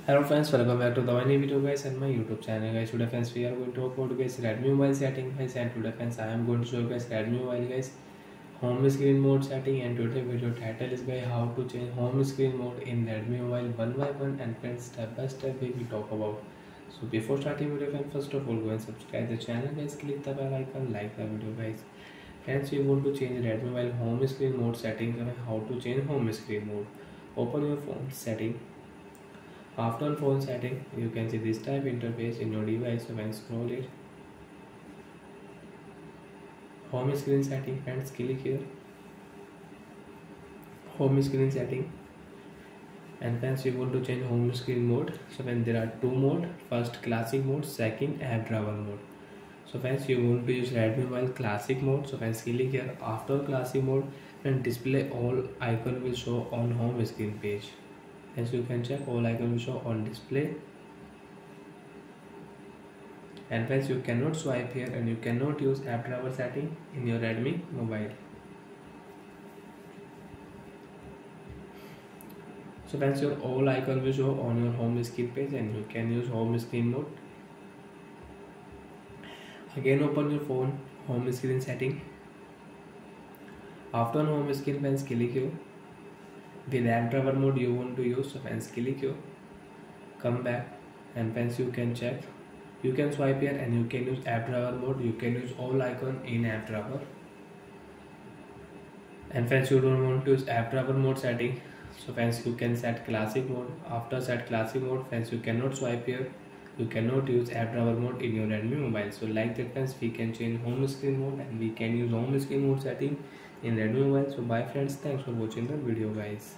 Hello friends, welcome back to the new video guys and my YouTube channel guys. Today friends we are going to talk about guys Redmi mobile setting guys, and today friends I am going to show you guys Redmi mobile guys home screen mode setting, and today video title is guys how to change home screen mode in Redmi mobile one by one, and friends step by step we will talk about. So before starting video friends, first of all go and subscribe the channel guys, click the bell icon, like the video guys. Friends, you want to change Redmi mobile home screen mode settings and how to change home screen mode. Open your phone setting. After phone setting, you can see this type interface in your device. So when scroll it, home screen setting, friends, click here, home screen setting, and friends you want to change home screen mode. So when there are two mode, first classic mode, second app driver mode. So friends you want to use Redmi mobile classic mode. So friends click here. After classic mode, then display all icon will show on home screen page. As you can check, all icon will show on display, and friends you cannot swipe here and you cannot use app driver setting in your Redmi mobile. So friends your all icon will show on your home screen page and you can use home screen mode. Again open your phone home screen setting. After home screen, friends click here. With app driver mode you want to use, so friends click here, come back, and friends you can check, you can swipe here and you can use app driver mode, you can use all icon in app driver. And friends you don't want to use app driver mode setting, so friends you can set classic mode. After set classic mode, friends you cannot swipe here, you cannot use app driver mode in your Redmi mobile. So like that friends, we can change home screen mode and we can use home screen mode setting in Redmi mobile. So bye friends, thanks for watching the video guys.